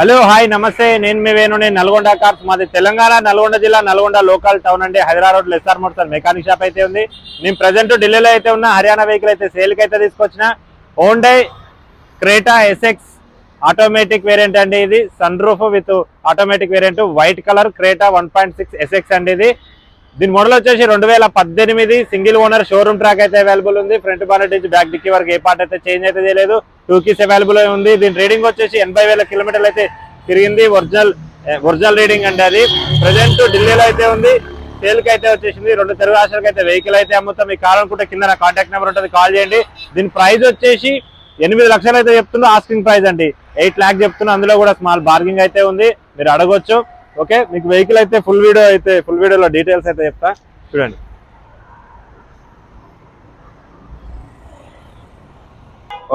Hello hi నమస్తే నేను మీ వేణు నేను నల్గొండ కార్స్ మాది తెలంగాణ నల్గొండ జిల్లా నల్గొండ లోకల్ టౌన్ అండి Hyderabad road SR motors mechanic shop అయితే ఉంది. నేను ప్రజెంట్ ఢిల్లీలో అయితే ఉన్నా. హర్యానా వెహికల్ అయితే సేల్కి అయితే తీసుకొచ్చిన Hyundai Creta SX automatic variant అండి. ఇది sunroof with automatic variant white colour Creta 1.6 SX అండి. దీని మోడల్ వచ్చేసి 2018 సింగిల్ ఓనర్ షోరూమ్ ట్రాక్ అయితే అవైలబుల్ ఉంది. ఫ్రంట్ బానెట్ నుంచి బ్యాక్ డిక్కీ వరకు ఏ పార్ట్ అయితే చేంజ్ అయితే చేయలేదు. 2 కీస్ అవైలబుల్ ఉంది. దీని రీడింగ్ వచ్చేసి 80,000 కిలోమీటర్లు అయితే తిరిగింది. ఒరిజినల్ రీడింగ్ అండి. అది ప్రజెంట్ ఢిల్లీలో అయితే ఉంది. సేల్కి అయితే వచ్చేసింది. 2 తెలుగు రాష్ట్రాలకు అయితే వెహికల్ అయితే అమ్ముతాం. మీకు కావాలనుకుంటే కింద నా కాంటాక్ట్ నెంబర్ ఉంటుంది, కాల్ చేయండి. దీని ప్రైస్ వచ్చేసి 8 లక్షలు అయితే చెప్తున్నా. ఆస్కింగ్ ప్రైస్ అండి 8 లాక్ చెప్తున్నా. అందులో కూడా స్మాల్ బార్గింగ్ అయితే ఉంది, మీరు అడగొచ్చు. ఓకే, మీకు వెహికల్ అయితే ఫుల్ వీడియోలో డీటెయిల్స్ అయితే చెప్తా చూడండి.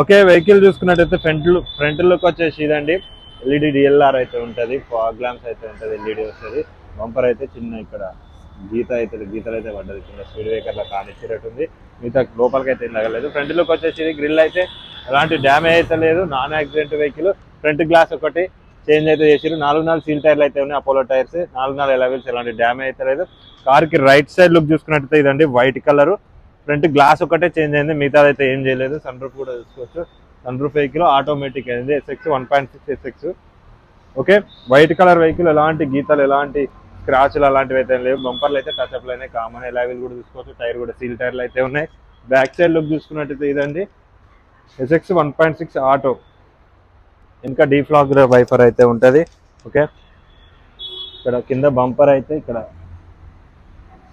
ఓకే, వెహికల్ చూసుకున్నట్టయితే ఫ్రంట్ లుక్ వచ్చేసి ఇదండి. ఎల్ఈడి డిఎల్ఆర్ అయితే ఉంటుంది, ఫాగ్ ల్యాంప్స్ అయితే ఉంటుంది, ఎల్ఈడి వస్తుంది. బంపర్ అయితే చిన్న ఇక్కడ గీతలు అయితే పడ్డది, చిన్న స్పీడ్ బ్రేకర్లో కానిచ్చినట్టు ఉంది. మిగతా లోపలికి అయితే తగలేదు. ఫ్రంట్ లుక్ వచ్చేసి గ్రిల్ అయితే ఎలాంటి డ్యామేజ్ అయితే లేదు. Non accident vehicle. Front glass ఒకటి చేంజ్ అయితే చేసారు. 4 సీల్ టైర్లు అయితే ఉన్నాయి, అపోలో టైర్స్. 4 ఎలవెల్స్, ఎలాంటి డ్యామేజ్ అయితే లేదు. కార్కి రైట్ సైడ్ లుక్ చూసుకున్నట్టయితే ఇదండి, వైట్ కలర్. ఫ్రంట్ గ్లాస్ ఒకటే చేంజ్ అయింది, మిగతా అయితే ఏం చేయలేదు. సన్ రూఫ్ కూడా చూసుకోవచ్చు. సన్ రూఫ్ వెహికల్ ఆటోమేటిక్ అయింది, SX 1.6 SX. Okay, white colour vehicle. ఎలాంటి గీతలు, ఎలాంటి స్క్రాచ్లు అలాంటివి అయితే లేవు. బంపర్లు అయితే టచ్అప్లు అయినాయి, కామన్ ఎలవెల్ కూడా చూసుకోవచ్చు. టైర్ కూడా సీల్ టైర్లు అయితే ఉన్నాయి. బ్యాక్ సైడ్ లుక్ చూసుకున్నట్టయితే ఇదండి, ఎస్ఎక్స్ 1.6 ఆటో. ఇంకా డీఫ్లాగ్ వైఫర్ అయితే ఉంటుంది. ఓకే, ఇక్కడ కింద బంపర్ అయితే ఇక్కడ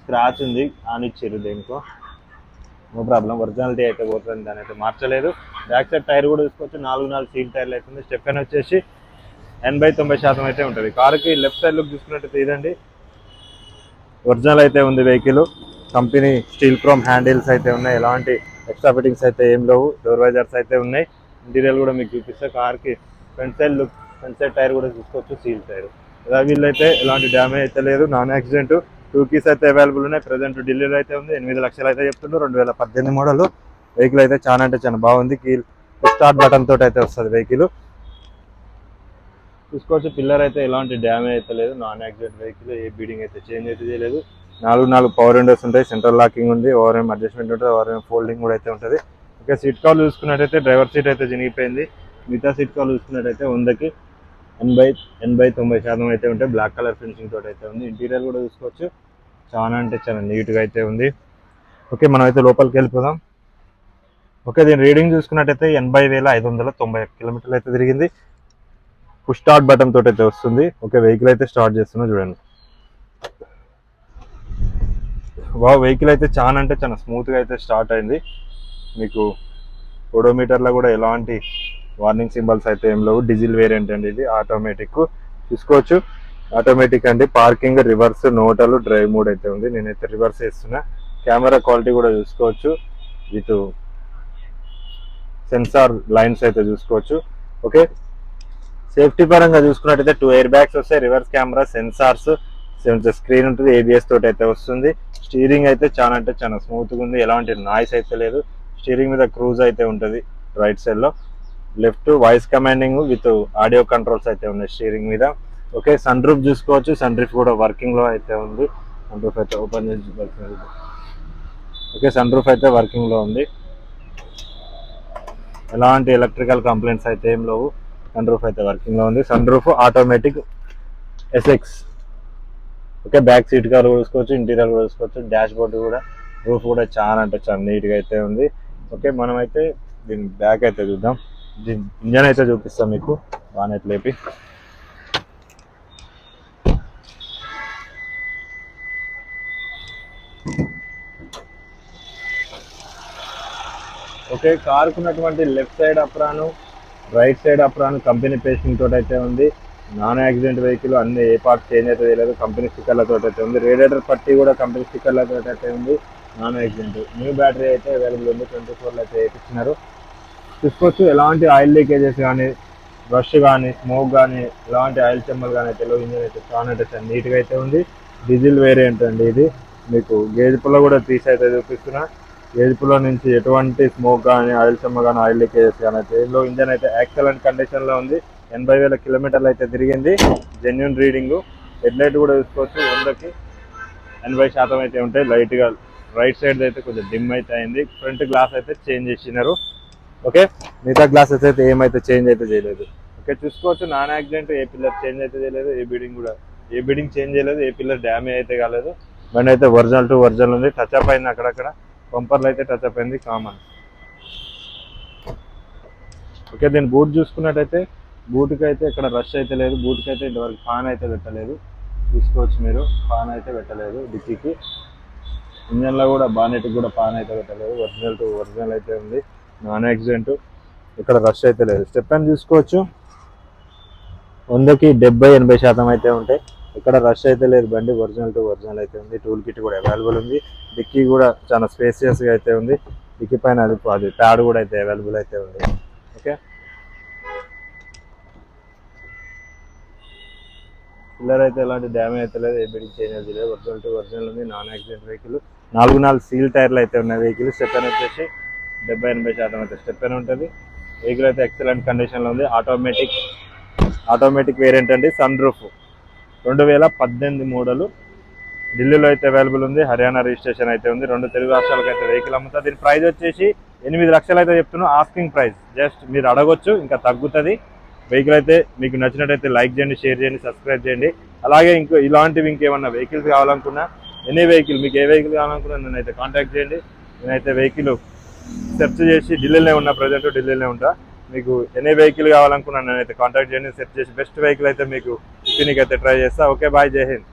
స్క్రాచ్ ఉంది, ఆనిచ్చారు. దేనికో నో ప్రాబ్లం, ఒరిజినాలిటీ అయితే పోతుంది, దాని అయితే మార్చలేదు. బ్యాక్ సైడ్ టైర్ కూడా చూసుకోవచ్చు. 4 సీల్ టైర్లు అవుతుంది. స్టెప్పెన్ వచ్చేసి 80-90% అయితే ఉంటుంది. కారుకి లెఫ్ట్ సైడ్ లుక్ చూసుకున్నట్టయితే ఇదండి, ఒరిజినల్ అయితే ఉంది vehicle. Company steel chrome handles అయితే ఉన్నాయి, ఎలాంటి ఎక్స్ట్రా ఫిట్టింగ్స్ అయితే ఏం లేవు. డోర్ వైజర్స్ అయితే ఉన్నాయి. ఇంటీరియర్ కూడా మీకు చూపిస్తే కార్కి ఫ్రంట్ సైడ్ టైర్ కూడా చూసుకోవచ్చు, సీల్ టైర్. వీళ్ళు అయితే ఎలాంటి డ్యామేజ్ అయితే లేదు, నాన్ యాక్సిడెంట్. 2 కీస్ అయితే అవైలబుల్ ఉన్నాయి. ప్రజెంట్ ఢిల్లీలో అయితే ఉంది. 8 లక్షలు అయితే చెప్తుండ్రు. 2018 మోడల్ వెహికల్ అయితే చాలా అంటే చాలా బాగుంది. స్టార్ట్ బటన్ తోటి అయితే వస్తుంది వెహికల్. చూసుకోవచ్చు. పిల్లర్ అయితే ఎలాంటి డ్యామేజ్ అయితే లేదు, నాన్ యాక్సిడెంట్ వెహికల్. ఏ బీడింగ్ అయితే చేంజ్ అయితే చేయలేదు. 4 పవర్ విండోస్ ఉంటాయి, సెంట్రల్ లాకింగ్ ఉంది, ఓఆర్ఎం అడ్జస్ట్మెంట్ ఉంటుంది, ఓఆర్ఎం ఫోల్డింగ్ కూడా అయితే ఉంటుంది. ఓకే, సీట్ కవర్ చూసుకున్నట్టయితే డ్రైవర్ సీట్ అయితే చినిగిపోయింది. మిగతా సీట్ కవర్ చూసుకున్నట్టయితే 100కి 80-90% అయితే ఉంటాయి. బ్లాక్ కలర్ ఫినిషింగ్ తోటి అయితే ఉంది. ఇంటీరియర్ కూడా చూసుకోవచ్చు. చాలా అంటే చాలా నీట్గా అయితే ఉంది. ఓకే, మనం అయితే లోపలికి వెళ్ళిపోదాం. ఓకే, దీని రీడింగ్ చూసుకున్నట్టయితే 80,590 కిలోమీటర్లు అయితే తిరిగింది. పుష్ స్టార్ట్ బటన్ తోటి అయితే వస్తుంది. ఓకే, వెహికల్ అయితే స్టార్ట్ చేస్తున్నా చూడండి. వెహికల్ అయితే చాలా అంటే చాలా స్మూత్గా అయితే స్టార్ట్ అయింది. మీకు ఓడోమీటర్లో కూడా ఎలాంటి వార్నింగ్ సింబల్స్ అయితే ఏం లేవు. డీజిల్ వేరియంట్ అండి, ఇది ఆటోమేటిక్. చూసుకోవచ్చు, ఆటోమేటిక్ అండి. పార్కింగ్, రివర్స్, నోటలు, డ్రైవ్ మోడ్ అయితే ఉంది. నేనైతే రివర్స్ చేస్తున్నా. కెమెరా క్వాలిటీ కూడా చూసుకోవచ్చు, విత్ సెన్సార్ లైన్స్ అయితే చూసుకోవచ్చు. ఓకే, సేఫ్టీ పరంగా చూసుకున్నట్టయితే 2 ఎయిర్ బ్యాగ్స్ వస్తాయి, రివర్స్ కెమెరా, సెన్సార్స్, స్క్రీన్ ఉంటుంది, ఏబిఎస్ తోటి అయితే వస్తుంది. స్టీరింగ్ అయితే చాలా అంటే చాలా స్మూత్గా ఉంది, ఎలాంటి నాయిస్ అయితే లేదు. స్టీరింగ్ మీద క్రూజ్ అయితే ఉంటుంది. రైట్ సైడ్ లో left voice commanding with audio controls అయితే ఉన్నాయి స్టీరింగ్ మీద. ఓకే, సన్ రూఫ్ చూసుకోవచ్చు. సన్ రూఫ్ కూడా వర్కింగ్ లో అయితే ఉంది. సన్ రూఫ్ అయితే ఓపెన్ చేసి ఓకే, సన్ రూఫ్ అయితే వర్కింగ్ లో ఉంది. ఎలాంటి ఎలక్ట్రికల్ కంప్లైంట్స్ అయితే ఏం లేవు. సన్ రూఫ్ అయితే వర్కింగ్ లో ఉంది. Sunroof automatic SX. Okay, back seat cover చూసుకోవచ్చు, ఇంటీరియర్ కూడా చూసుకోవచ్చు. డాష్ బోర్డ్ కూడా, రూఫ్ కూడా చాలా అంటే చాలా నీట్గా అయితే ఉంది. ఓకే, మనం అయితే దీని బ్యాక్ అయితే చూద్దాం. దీని ఇంజన్ అయితే చూపిస్తాం మీకు బానెట్ లేపి. ఓకే, కారుకు ఉన్నటువంటి left side అప్రాను, right side అప్రాను company pasting తోటి అయితే ఉంది. నాన్ యాక్సిడెంట్ వెహికల్, అన్ని ఏ పార్ట్ చేంజ్ అయితే లేదు, కంపెనీ స్టిక్కర్లతో అయితే ఉంది. రేడియేటర్ పట్టి కూడా కంపెనీ స్టిక్కర్లతో అయితే ఉంది, నాన్ యాక్సిడెంట్. న్యూ బ్యాటరీ అయితే అవైలబుల్ ఉంది, 24 అయితే వేయించినారు. చూసుకోవచ్చు. ఎలాంటి ఆయిల్ లీకేజెస్ కానీ, రష్ కానీ, స్మోక్ కానీ, ఎలాంటి ఆయిల్ చెమ్మలు కానీ అయితే ఇంజన్ అయితే చాలా అంటే నీట్గా అయితే ఉంది. డీజిల్ వేరియంట్ అండి ఇది. మీకు గేజ్ పుల్ల కూడా తీసి అయితే చూపిస్తున్నా. గేజ్ పుల్ల నుంచి ఎటువంటి స్మోక్ కానీ, ఆయిల్ చెమ్మ కానీ, ఆయిల్ లీకేజెస్ కానీ అయితే ఇంజన్ అయితే ఎక్సలెంట్ కండిషన్లో ఉంది. 80,000 కిలోమీటర్లు అయితే తిరిగింది. Genuine reading. హెడ్లైట్ కూడా చూసుకోవచ్చు, 100కి 80% అయితే ఉంటాయి. లైట్గా రైట్ సైడ్ అయితే కొంచెం డిమ్ అయితే అయింది. ఫ్రంట్ గ్లాస్ అయితే చేంజ్ చేసినారు. ఓకే, మిగతా గ్లాసెస్ అయితే ఏమైతే చేంజ్ అయితే చేయలేదు. ఓకే, చూసుకోవచ్చు నాన్ యాక్సిడెంట్, ఏ పిల్లర్ చేంజ్ అయితే చేయలేదు, ఏ బిడింగ్ చేంజ్ చేయలేదు, ఏ పిల్లర్ డ్యామేజ్ అయితే కాలేదు. బండి అయితే ఒరిజినల్ టు ఒరిజినల్ ఉంది. టచ్అప్ అయింది అక్కడక్కడ, బంపర్లు అయితే టచ్అప్ అయింది కామన్. ఓకే, దీని బూట్ చూసుకున్నట్టయితే బూట్కి అయితే ఇక్కడ రష్ అయితే లేదు. బూట్కి అయితే ఇంతవరకు ఫాన్ అయితే పెట్టలేదు. చూసుకోవచ్చు మీరు, ఫాన్ అయితే పెట్టలేదు. డిక్కీకి ఇంజన్లో కూడా బానెట్కి కూడా ఫాన్ అయితే పెట్టలేదు. ఒరిజినల్ టు ఒరిజినల్ అయితే ఉంది, నాన్ యాక్సిడెంట్. ఇక్కడ రష్ అయితే లేదు. స్టెప్ అని చూసుకోవచ్చు, 100కి 70-80% అయితే ఉంటాయి. ఇక్కడ రష్ అయితే లేదు. బండి ఒరిజినల్ టు ఒరిజినల్ అయితే ఉంది. టూల్ కిట్ కూడా అవైలబుల్ ఉంది. డిక్కీ కూడా చాలా స్పేసియస్గా అయితే ఉంది. డిక్కీ పైన అది ప్యాడ్ కూడా అయితే అవైలబుల్ అయితే ఉంది. ఓకే, పిల్లర్ అయితే ఎలాంటి డ్యామేజ్ అయితే లేదు, ఏ బిడింగ్ చేంజ్ అయితే లేదు. ఒరిజినల్ టు ఒరిజినల్ ఉంది, నాన్ యాక్సిడెంట్ వెహికల్. 4 సీల్ టైర్లు అయితే ఉన్నాయి వెహికల్. స్టెప్ అని వచ్చేసి 70-80% అయితే స్టెప్ అని ఉంటుంది. వెహికల్ అయితే ఎక్సలెంట్ కండిషన్లో ఉంది. ఆటోమేటిక్ వేరియంట్ అండి. Sunroof, 2018 model. ఢిల్లీలో అయితే అవైలబుల్ ఉంది. హర్యానా రిజిస్ట్రేషన్ అయితే ఉంది. 2 తెలుగు రాష్ట్రాలకు అయితే వెహికల్ అమ్ముతుంది. దీని ప్రైస్ వచ్చేసి 8 లక్షలు అయితే చెప్తున్నాను, ఆస్కింగ్ ప్రైస్. జస్ట్ మీరు అడగొచ్చు, ఇంకా తగ్గుతుంది. వెహికల్ అయితే మీకు నచ్చినట్టయితే లైక్ చేయండి, షేర్ చేయండి, సబ్స్క్రైబ్ చేయండి. అలాగే ఇలాంటివి ఇంకేమన్నా వెహికల్స్ కావాలనుకున్నా, ఎనీ వెహికల్, మీకు ఏ వెహికల్ కావాలనుకున్నా నన్నైతే కాంటాక్ట్ చేయండి. నేనైతే వెహికల్ సెర్చ్ చేసి, ఢిల్లీలో ఉన్న, ప్రజెంట్ ఢిల్లీలో ఉంటా. మీకు ఎనీ వెహికల్ కావాలనుకున్నా నేనైతే కాంటాక్ట్ చేయండి. సెర్చ్ చేసి బెస్ట్ వెహికల్ అయితే మీకు ఇప్పటికైతే ట్రై చేస్తా. ఓకే, బాయ్, జై హింద్.